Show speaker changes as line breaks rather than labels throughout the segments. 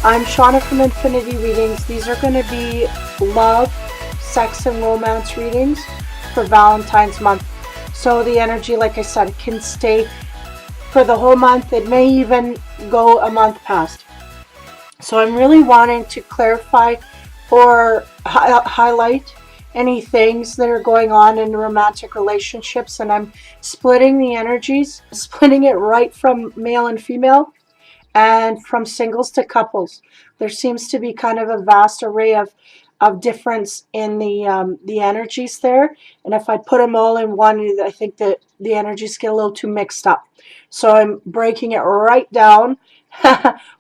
I'm Shauna from Infinity Readings. These are going to be love, sex, and romance readings for Valentine's month. So the energy, like I said, can stay for the whole month. It may even go a month past. So I'm really wanting to clarify or highlight any things that are going on in romantic relationships, and I'm splitting the energies, splitting it right from male and female and from singles to couples. There seems to be kind of a vast array of difference in the energies there, and if I put them all in one, I think that the energies get a little too mixed up. So I'm breaking it right down.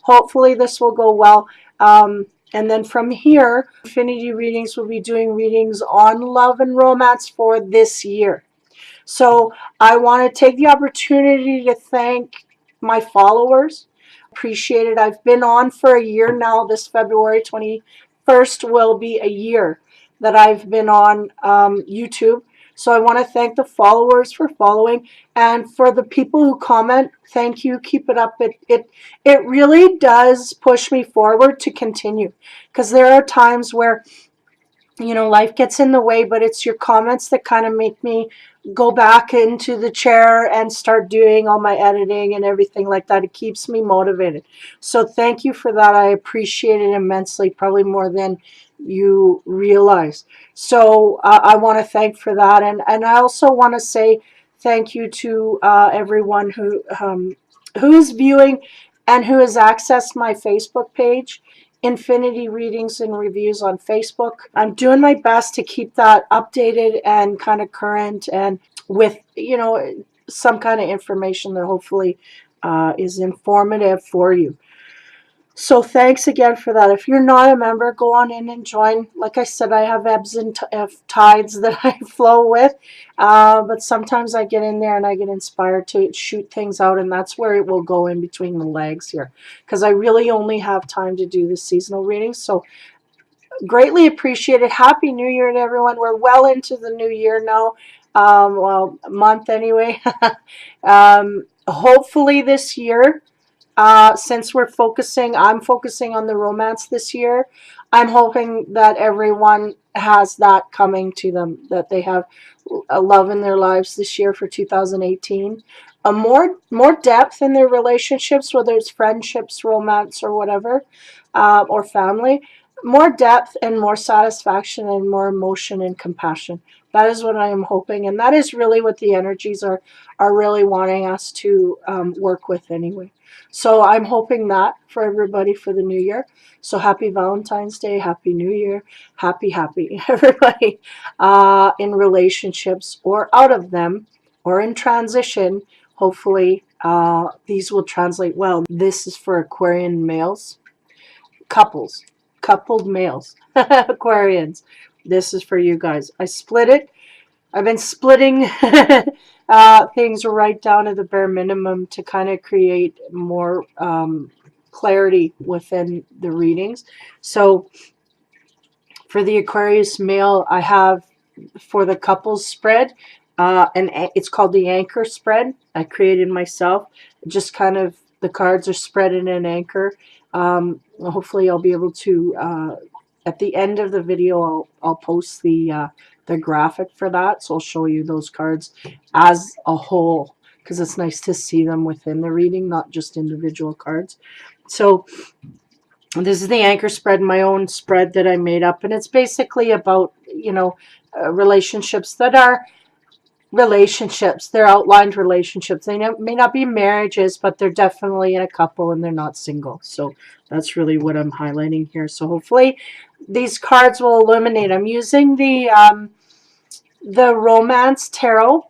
Hopefully this will go well. And then from here, Infinity Readings will be doing readings on love and romance for this year. So I want to take the opportunity to thank my followers. Appreciate it. I've been on for a year now. This February 21st will be a year that I've been on YouTube. So I want to thank the followers for following, and for the people who comment, thank you. Keep it up. It really does push me forward to continue, because there are times where, you know, life gets in the way, but it's your comments that kind of make me go back into the chair and start doing all my editing and everything like that. It keeps me motivated. So thank you for that. I appreciate it immensely, probably more than you realize. So I want to thank for that, and I also want to say thank you to everyone who's viewing and who has accessed my Facebook page, Infinity Readings and Reviews on Facebook. I'm doing my best to keep that updated and kind of current, and with, you know, some kind of information that hopefully is informative for you. So thanks again for that. If you're not a member, go on in and join. Like I said, I have ebbs and tides that I flow with, but sometimes I get in there and I get inspired to shoot things out, and that's where it will go in between the legs here, because I really only have time to do the seasonal readings. So greatly appreciated. Happy New Year to everyone. We're well into the new year now. Well, a month anyway. Hopefully this year, since I'm focusing on the romance this year, I'm hoping that everyone has that coming to them, that they have a love in their lives this year for 2018, a more depth in their relationships, whether it's friendships, romance, or whatever, or family, more depth and more satisfaction and more emotion and compassion. That is what I am hoping, and that is really what the energies are really wanting us to work with anyway. So I'm hoping that for everybody for the new year. So happy Valentine's Day, happy New Year, happy everybody in relationships or out of them or in transition. Hopefully these will translate well. This is for Aquarian males, couples, coupled males, Aquarians. This is for you guys. I split it. I've been splitting things right down to the bare minimum to kind of create more clarity within the readings. So for the Aquarius male, I have, for the couples spread, and it's called the anchor spread. I created myself. Just kind of, the cards are spread in an anchor. Hopefully I'll be able to, at the end of the video, I'll post the graphic for that, so I'll show you those cards as a whole, because it's nice to see them within the reading, not just individual cards. So this is the anchor spread, my own spread that I made up, and it's basically about, you know, relationships that are relationships. They're outlined relationships. They may not be marriages, but they're definitely in a couple and they're not single. So that's really what I'm highlighting here. So hopefully these cards will illuminate. I'm using the Romance Tarot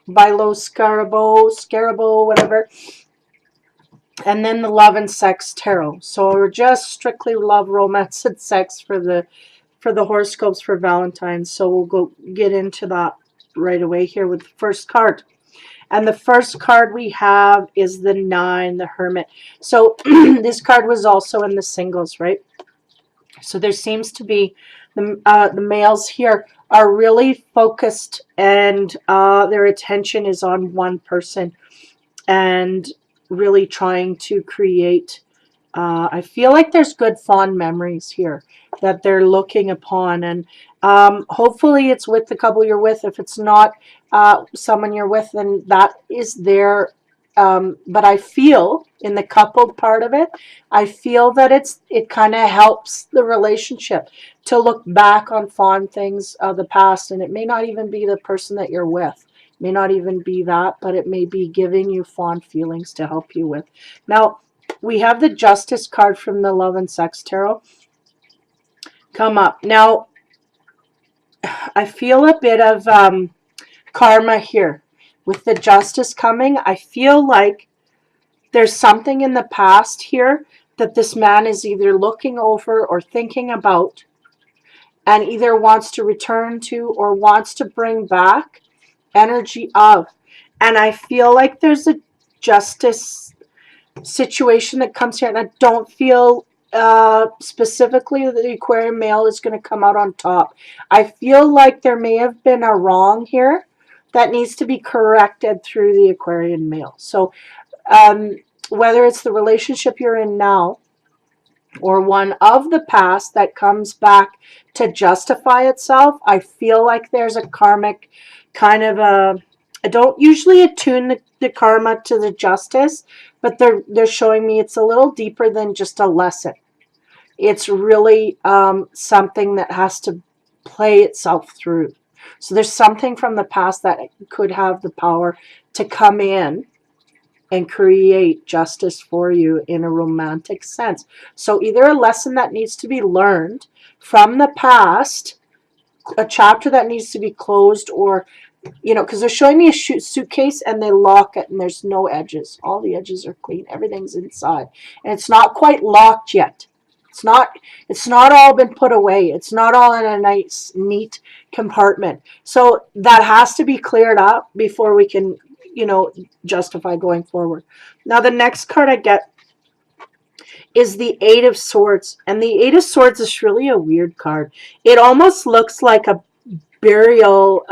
by Los Scarabo, whatever, and then the Love and Sex Tarot. So we're just strictly love, romance, and sex for the horoscopes for Valentine's. So we'll go get into that right away here with the first card. And the first card we have is the 9, the Hermit. So this card was also in the singles, right? So there seems to be the males here are really focused, and their attention is on one person and really trying to create I feel like there's good fond memories here that they're looking upon, and hopefully it's with the couple you're with. If it's not someone you're with, then that is there. But I feel in the coupled part of it, I feel that it kind of helps the relationship to look back on fond things of the past, and it may not even be the person that you're with. It may not even be that, but it may be giving you fond feelings to help you with. Now, we have the Justice card from the Love and Sex Tarot come up. Now, I feel a bit of karma here. With the Justice coming, I feel like there's something in the past here that this man is either looking over or thinking about, and either wants to return to or wants to bring back energy of. And I feel like there's a justice situation that comes here, and I don't feel specifically that the Aquarian male is going to come out on top. I feel like there may have been a wrong here that needs to be corrected through the Aquarian male. So whether it's the relationship you're in now or one of the past that comes back to justify itself, I feel like there's a karmic kind of a, I don't usually attune the karma to the justice, but they're showing me it's a little deeper than just a lesson. It's really something that has to play itself through. So there's something from the past that could have the power to come in and create justice for you in a romantic sense. So either a lesson that needs to be learned from the past, a chapter that needs to be closed, or because they're showing me a suitcase and they lock it and there's no edges. All the edges are clean. Everything's inside. And it's not quite locked yet. It's not all been put away. It's not all in a nice, neat compartment. So that has to be cleared up before we can, justify going forward. Now, the next card I get is the Eight of Swords. And the Eight of Swords is really a weird card. It almost looks like a burial,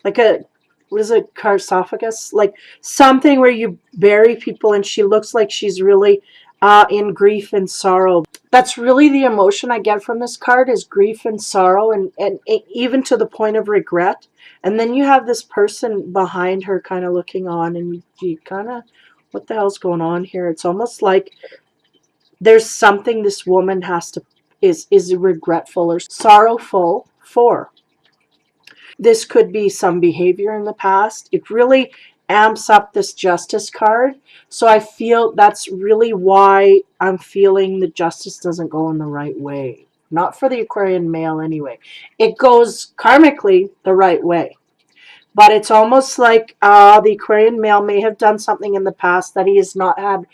like a, what is it, sarcophagus? Like something where you bury people, and she looks like she's really in grief and sorrow. That's really the emotion I get from this card, is grief and sorrow, and even to the point of regret. And then you have this person behind her kind of looking on, and you kind of, what the hell's going on here? It's almost like there's something this woman has to, is regretful or sorrowful for. This could be some behavior in the past. It really amps up this Justice card. So I feel that's really why I'm feeling the justice doesn't go in the right way. Not for the Aquarian male anyway. It goes karmically the right way. But it's almost like the Aquarian male may have done something in the past that he has not had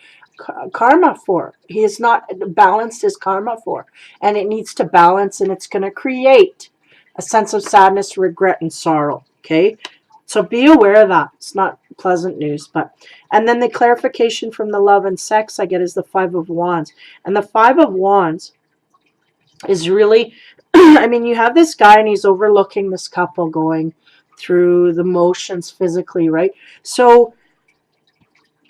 karma for. He has not balanced his karma for. And it needs to balance, and it's going to create a sense of sadness, regret, and sorrow. Okay? So be aware of that. It's not pleasant news. And then the clarification from the Love and Sex I get is the Five of Wands. And the Five of Wands is really, I mean, you have this guy and he's overlooking this couple going through the motions physically, right? So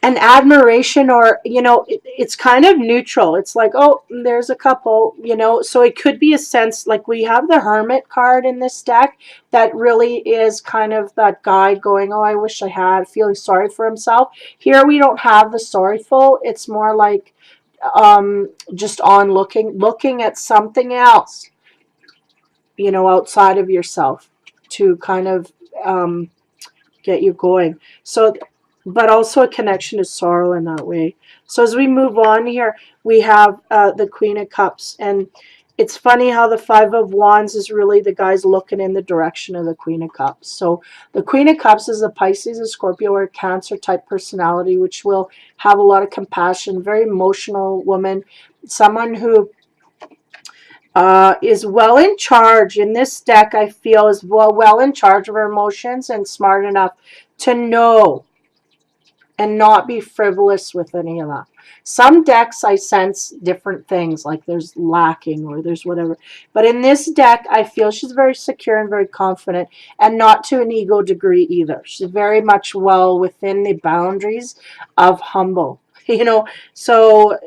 an admiration, or it's kind of neutral. It's like, oh, there's a couple, so it could be a sense, like we have the Hermit card in this deck that really is kind of that guy going, oh, I wish I had, feeling sorry for himself. Here we don't have the sorrowful. It's more like just on looking at something else, outside of yourself to kind of get you going. So, but also a connection to sorrow in that way. So as we move on here, we have the Queen of Cups. And it's funny how the Five of Wands is really the guys looking in the direction of the Queen of Cups. So the Queen of Cups is a Pisces, a Scorpio, or a Cancer type personality, which will have a lot of compassion, very emotional woman, someone who is well in charge. In this deck, I feel is well in charge of her emotions and smart enough to know and not be frivolous with any of that. Some decks I sense different things, like there's lacking or there's whatever. But in this deck, I feel she's very secure and very confident, and not to an ego degree either. She's very much well within the boundaries of humble. So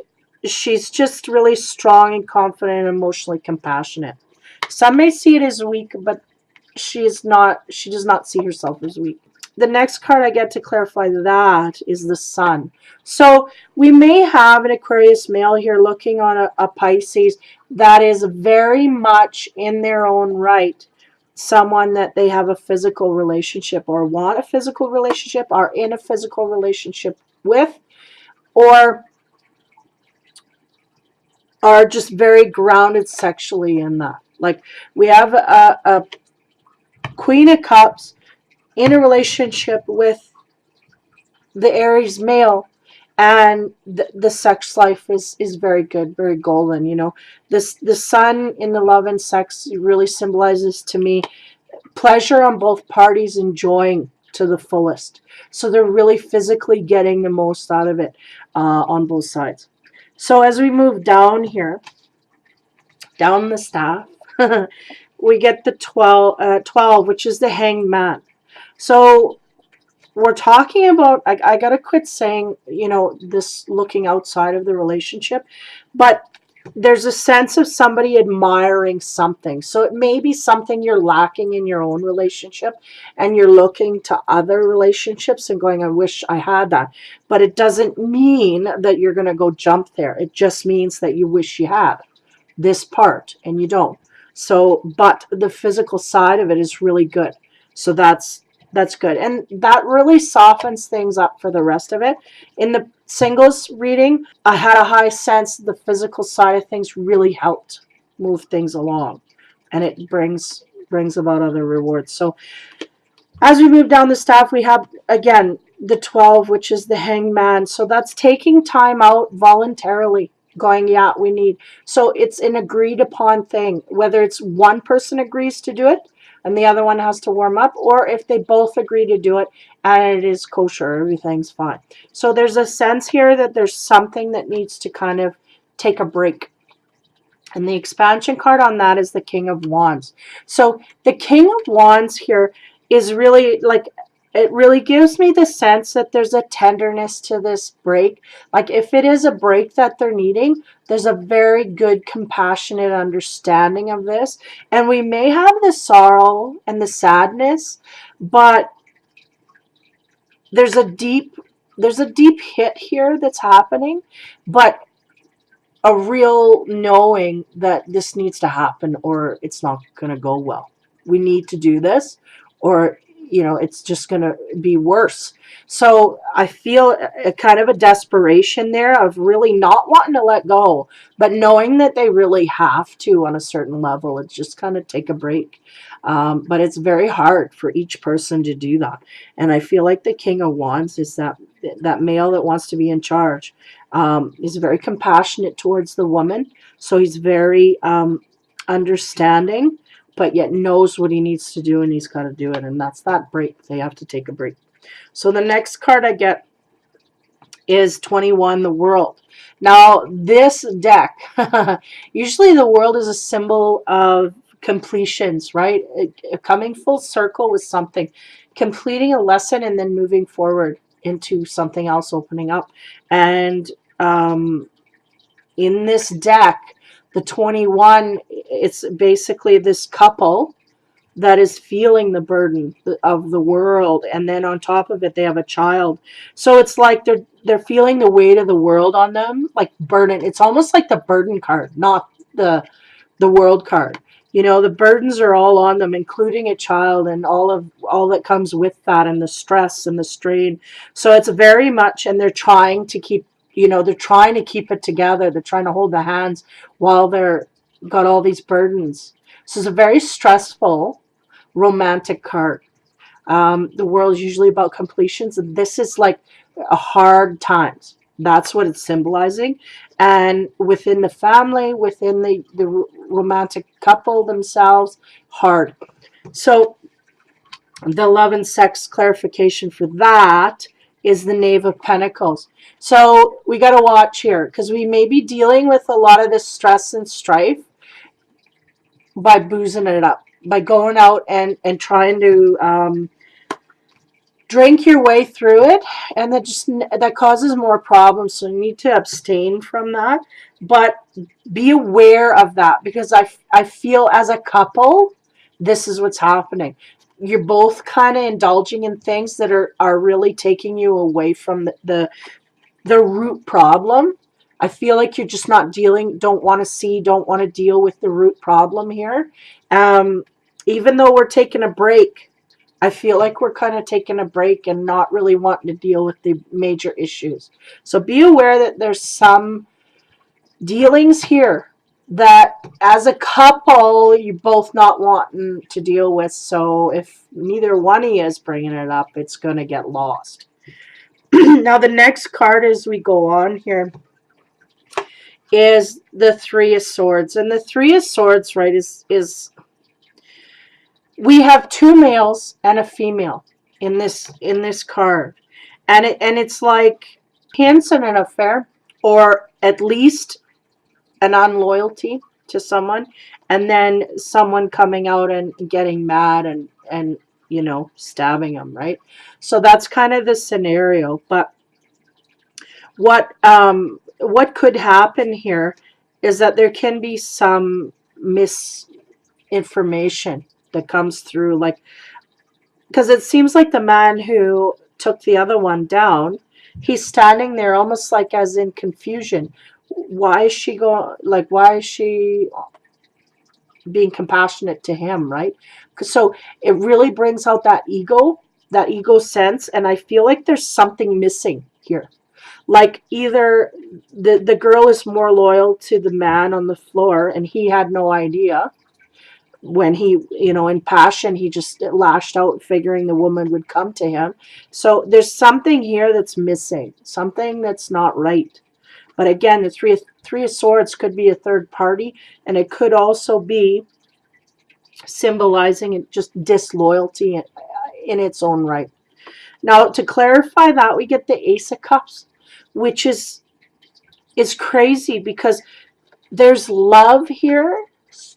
she's just really strong and confident and emotionally compassionate. Some may see it as weak, but she does not see herself as weak. The next card I get to clarify that is the Sun. So we may have an Aquarius male here looking on a Pisces that is very much in their own right someone that they have a physical relationship or want a physical relationship, are in a physical relationship with, or are just very grounded sexually in that. Like we have a Queen of Cups in a relationship with the Aries male, and the sex life is very good, very golden. You know, the Sun in the love and sex really symbolizes to me pleasure on both parties, enjoying to the fullest. So they're really physically getting the most out of it on both sides. So as we move down here, down the staff, we get the 12, which is the Hanged Man. So we're talking about, I gotta quit saying, you know, this looking outside of the relationship, but there's a sense of somebody admiring something. So it may be something you're lacking in your own relationship and you're looking to other relationships and going, I wish I had that. But it doesn't mean that you're going to go jump there. It just means that you wish you had this part and you don't. So, but the physical side of it is really good. So that's good. And that really softens things up for the rest of it. In the singles reading, I had a high sense the physical side of things really helped move things along. And it brings about other rewards. So as we move down the staff, we have, again, the 12, which is the Hanged Man. So that's taking time out voluntarily, going, yeah, we need. So it's an agreed upon thing, whether it's one person agrees to do it and the other one has to warm up, or if they both agree to do it and it is kosher, everything's fine. So there's a sense here that there's something that needs to kind of take a break. And the expansion card on that is the King of Wands. So the King of Wands here is really like, it really gives me the sense that there's a tenderness to this break. Like if it is a break that they're needing, there's a very good compassionate understanding of this. And we may have the sorrow and the sadness, but there's a deep hit here that's happening, but a real knowing that this needs to happen or it's not going to go well. We need to do this or, you know, it's just going to be worse. So I feel a kind of a desperation there of really not wanting to let go, but knowing that they really have to on a certain level. It's just kind of take a break. But it's very hard for each person to do that. And I feel like the King of Wands is that male that wants to be in charge. He's very compassionate towards the woman. So he's very understanding, but yet knows what he needs to do and he's got to do it. And that's that break. They have to take a break. So the next card I get is 21, the World. Now this deck, usually the World is a symbol of completions, right? Coming full circle with something, completing a lesson and then moving forward into something else, opening up. And in this deck, the 21, it's basically this couple that is feeling the burden of the world, and then on top of it they have a child. So it's like they're feeling the weight of the world on them, like burden. It's almost like the burden card, not the world card. You know, the burdens are all on them, including a child and all that comes with that, and the stress and the strain. So it's very much, and they're trying to keep, you know, they're trying to keep it together. They're trying to hold the hands while they're got all these burdens. So it's a very stressful romantic card. The World is usually about completions, and this is like a hard times. That's what it's symbolizing. And within the family, within the romantic couple themselves, hard. So the love and sex clarification for that is the Knave of Pentacles. So we got to watch here, because we may be dealing with a lot of this stress and strife by boozing it up, by going out and trying to drink your way through it, and that causes more problems, so you need to abstain from that. But be aware of that, because I feel as a couple, this is what's happening. You're both kind of indulging in things that are really taking you away from the root problem. I feel like you're just not don't want to don't want to deal with the root problem here. Even though we're taking a break, I feel like we're kind of taking a break and not really wanting to deal with the major issues. So be aware that there's some dealings here that as a couple you both not wanting to deal with. So if neither one of you is bringing it up, it's going to get lost. Now the next card as we go on here is the Three of Swords. And the Three of Swords, right, is we have two males and a female in this card. And it's like hints at an affair, or at least an unloyalty to someone, and then someone coming out and getting mad and you know, stabbing them, right? So that's kind of the scenario. But what could happen here is that there can be some misinformation that comes through, like, because it seems like the man who took the other one down, he's standing there almost like as in confusion. Why is she going, like, why is she being compassionate to him, right? So it really brings out that ego sense, and I feel like there's something missing here. Like either the girl is more loyal to the man on the floor, and he had no idea. When he, you know, in passion, he just lashed out figuring the woman would come to him. So there's something here that's missing, something that's not right. But again, the three of Swords could be a third party, and it could also be symbolizing just disloyalty in its own right. Now, to clarify that, we get the Ace of Cups, which is crazy because there's love here,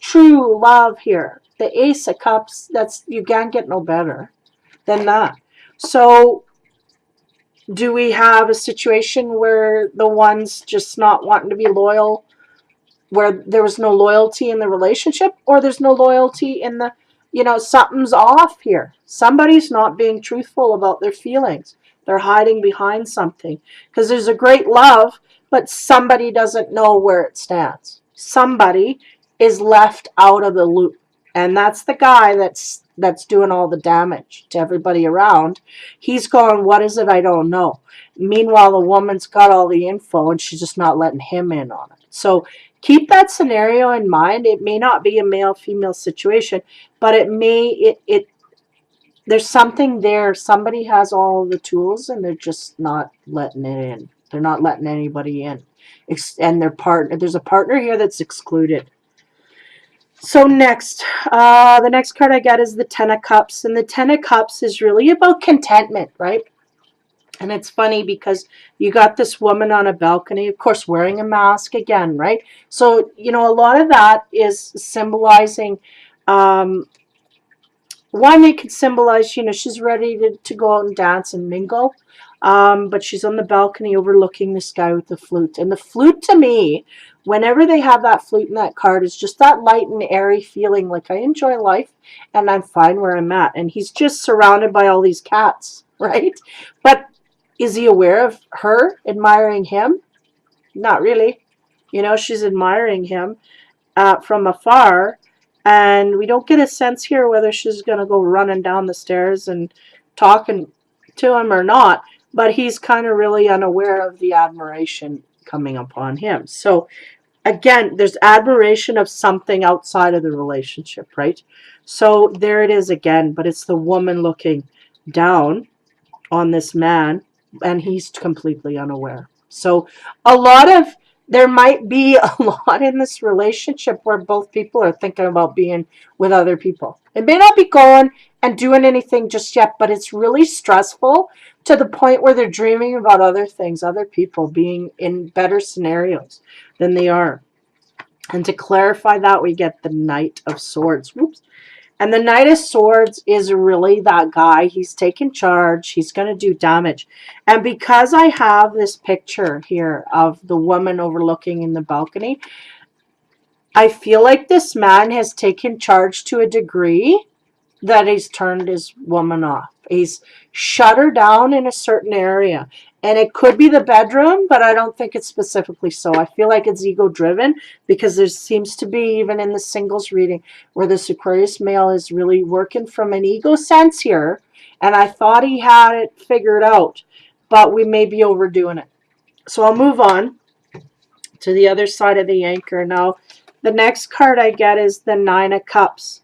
true love here. The Ace of Cups, you can't get no better than that. So do we have a situation where the one's just not wanting to be loyal, where there was no loyalty in the relationship, or there's no loyalty in the, you know, something's off here. Somebody's not being truthful about their feelings. They're hiding behind something, because there's a great love, but somebody doesn't know where it stands. Somebody is left out of the loop, and that's the guy that's doing all the damage to everybody around. He's going, what is it? I don't know. Meanwhile, the woman's got all the info, and she's just not letting him in on it. So keep that scenario in mind. It may not be a male-female situation, but it may, there's something there. Somebody has all the tools, and they're just not letting it in. They're not letting anybody in. And there's a partner here that's excluded. So next, the next card I get is the Ten of Cups. And the Ten of Cups is really about contentment, right? And it's funny because you got this woman on a balcony, of course, wearing a mask again, right? So, you know, a lot of that is symbolizing, one, it could symbolize, you know, she's ready to go out and dance and mingle. But she's on the balcony overlooking the sky with the flute. And the flute, to me, whenever they have that flute in that card, is just that light and airy feeling like I enjoy life and I'm fine where I'm at. And he's just surrounded by all these cats, right? But is he aware of her admiring him? Not really. You know, she's admiring him from afar. And we don't get a sense here whether she's going to go running down the stairs and talking to him or not. But he's kind of really unaware of the admiration coming upon him. So again, there's admiration of something outside of the relationship, right? So there it is again, but it's the woman looking down on this man, and he's completely unaware. So there might be a lot in this relationship where both people are thinking about being with other people. It may not be going and doing anything just yet, but it's really stressful to the point where they're dreaming about other things, other people being in better scenarios than they are. And to clarify that, we get the Knight of Swords. Whoops. And the Knight of Swords is really that guy. He's taking charge. He's going to do damage. And because I have this picture here of the woman overlooking in the balcony, I feel like this man has taken charge to a degree that he's turned his woman off. He's shut her down in a certain area. And it could be the bedroom, but I don't think it's specifically so. I feel like it's ego-driven because there seems to be, even in the singles reading, where this Aquarius male is really working from an ego sense here. And I thought he had it figured out, but we may be overdoing it. So I'll move on to the other side of the anchor. Now, the next card I get is the Nine of Cups.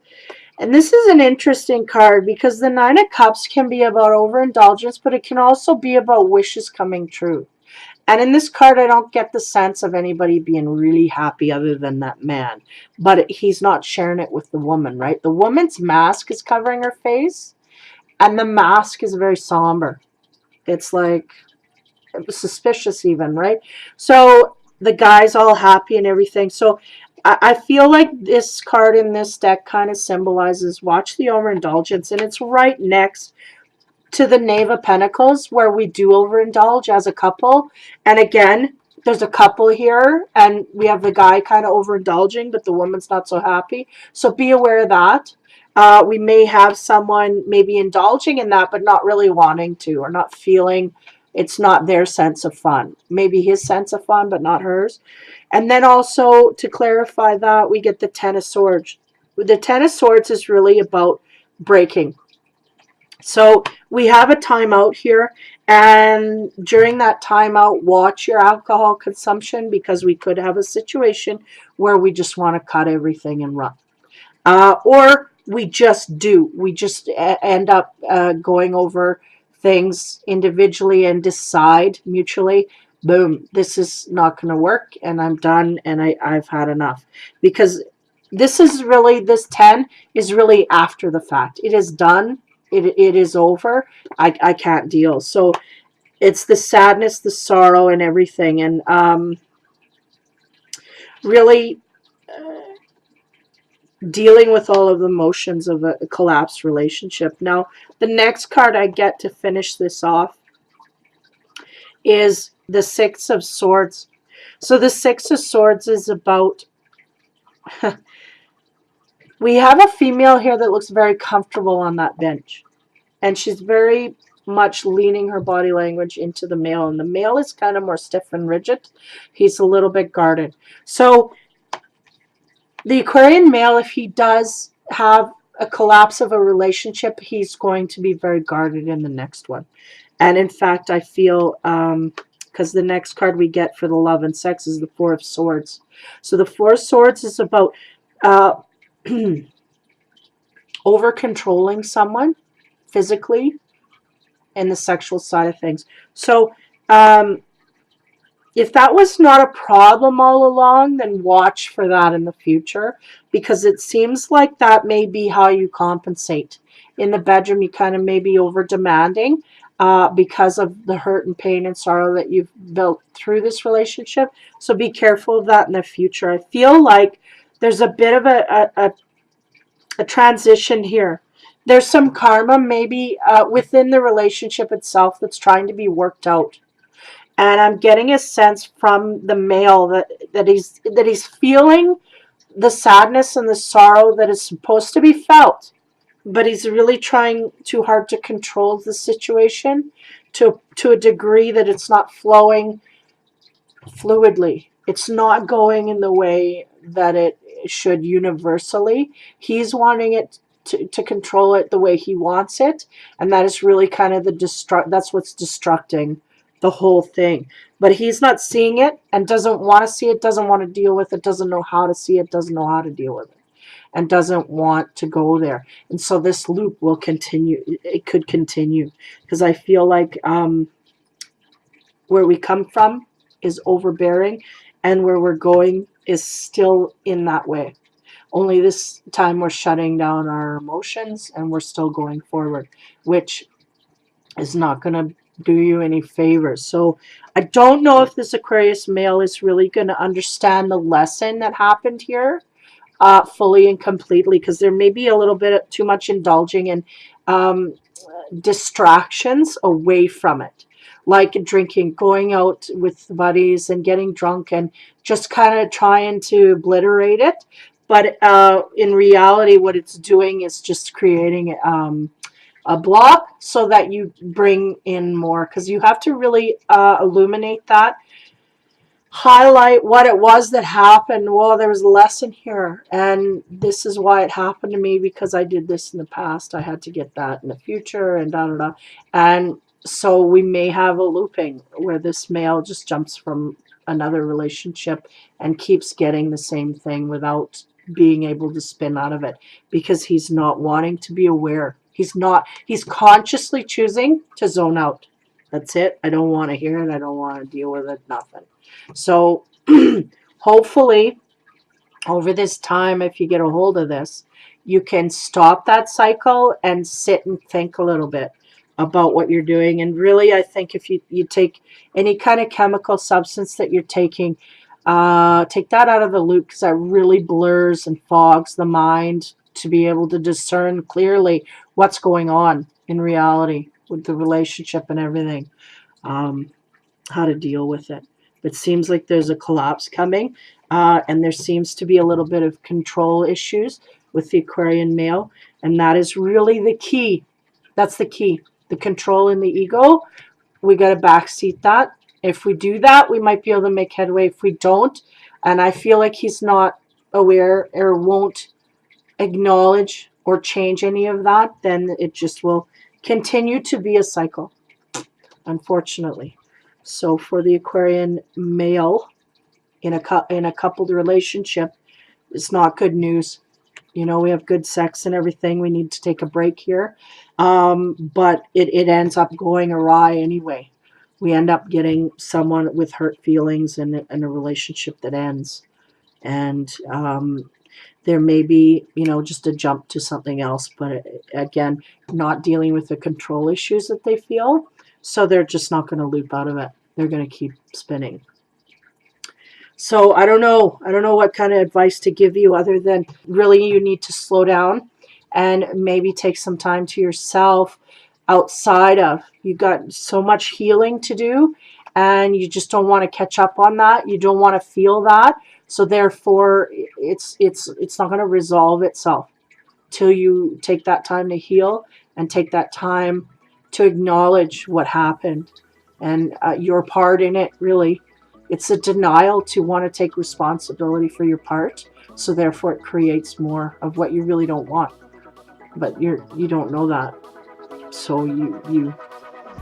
And this is an interesting card because the Nine of Cups can be about overindulgence, but it can also be about wishes coming true. And in this card, I don't get the sense of anybody being really happy other than that man. But he's not sharing it with the woman, right? The woman's mask is covering her face, and the mask is very somber. It's like suspicious even, right? So the guy's all happy and everything. So I feel like this card in this deck kind of symbolizes watch the overindulgence, and it's right next to the Knave of Pentacles where we do overindulge as a couple. And again, there's a couple here, and we have the guy kind of overindulging, but the woman's not so happy. So be aware of that. We may have someone maybe indulging in that, but not really wanting to, or not feeling it's not their sense of fun. Maybe his sense of fun, but not hers. And then also, to clarify that, we get the Ten of Swords. The Ten of Swords is really about breaking. So we have a timeout here, and during that timeout, watch your alcohol consumption, because we could have a situation where we just want to cut everything and run. Or we just do. We just end up going over things individually and decide mutually, boom, this is not going to work, and I'm done, and I've had enough. Because this is really, this 10 is really after the fact. It is done. It is over. I can't deal. So it's the sadness, the sorrow, and everything. And really dealing with all of the emotions of a collapsed relationship. Now, the next card I get to finish this off is the Six of Swords. So the Six of Swords is about we have a female here that looks very comfortable on that bench, and she's very much leaning her body language into the male, and the male is kind of more stiff and rigid. He's a little bit guarded. So the Aquarian male, if he does have a collapse of a relationship, he's going to be very guarded in the next one. And in fact, I feel, because the next card we get for the love and sex is the Four of Swords. So the Four of Swords is about over-controlling someone physically and the sexual side of things. So if that was not a problem all along, then watch for that in the future, because it seems like that may be how you compensate. In the bedroom, you kind of may be over-demanding because of the hurt and pain and sorrow that you've built through this relationship. So be careful of that in the future. I feel like there's a bit of a transition here. There's some karma maybe within the relationship itself that's trying to be worked out. And I'm getting a sense from the male that he's feeling the sadness and the sorrow that is supposed to be felt, but he's really trying too hard to control the situation to a degree that it's not flowing fluidly. It's not going in the way that it should universally. He's wanting it to control it the way he wants it, and that is really kind of that's what's destructing the whole thing. But he's not seeing it and doesn't want to see it, doesn't want to deal with it, doesn't know how to see it, doesn't know how to deal with it, and doesn't want to go there. And so this loop will continue. It could continue, because I feel like where we come from is overbearing, and where we're going is still in that way. Only this time we're shutting down our emotions and we're still going forward, which is not going to do you any favors. So I don't know if this Aquarius male is really going to understand the lesson that happened here. fully and completely, because there may be a little bit of too much indulging in distractions away from it, like drinking, going out with buddies and getting drunk and just kind of trying to obliterate it. But in reality, what it's doing is just creating a block so that you bring in more, because you have to really illuminate that, highlight what it was that happened. Well, there was a lesson here, and this is why it happened to me, because I did this in the past. I had to get that in the future, and da da da. And so we may have a looping where this male just jumps from another relationship and keeps getting the same thing without being able to spin out of it, because he's not wanting to be aware. He's consciously choosing to zone out. That's it. I don't want to hear it. I don't want to deal with it. Nothing. So hopefully over this time, if you get a hold of this, you can stop that cycle and sit and think a little bit about what you're doing. And really, I think if you take any kind of chemical substance that you're taking, take that out of the loop, because that really blurs and fogs the mind to be able to discern clearly what's going on in reality with the relationship and everything, how to deal with it. It seems like there's a collapse coming, and there seems to be a little bit of control issues with the Aquarian male, and that is really the key. That's the key. The control in the ego, we got to backseat that. If we do that, we might be able to make headway. If we don't, and I feel like he's not aware or won't acknowledge or change any of that, then it just will continue to be a cycle, unfortunately. So for the Aquarian male in a coupled relationship, it's not good news. You know, we have good sex and everything. We need to take a break here. But it ends up going awry anyway. We end up getting someone with hurt feelings and a relationship that ends. And there may be, you know, just a jump to something else. But again, not dealing with the control issues that they feel. So they're just not going to loop out of it. They're going to keep spinning. So I don't know what kind of advice to give you, other than really you need to slow down and maybe take some time to yourself outside of, you got so much healing to do, and you just don't want to catch up on that. You don't want to feel that. So therefore it's not going to resolve itself till you take that time to heal and take that time to acknowledge what happened and your part in it. Really, it's a denial to want to take responsibility for your part, so therefore it creates more of what you really don't want, but you don't know that. So you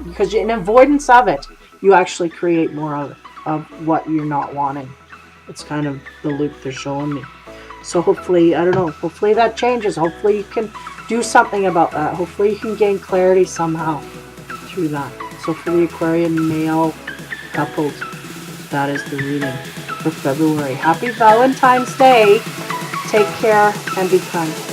because in avoidance of it, you actually create more of what you're not wanting. It's kind of the loop they're showing me. So hopefully, I don't know, hopefully that changes. Hopefully you can do something about that. Hopefully you can gain clarity somehow through that. So for the Aquarian male coupled, that is the reading for February. Happy Valentine's Day. Take care and be kind.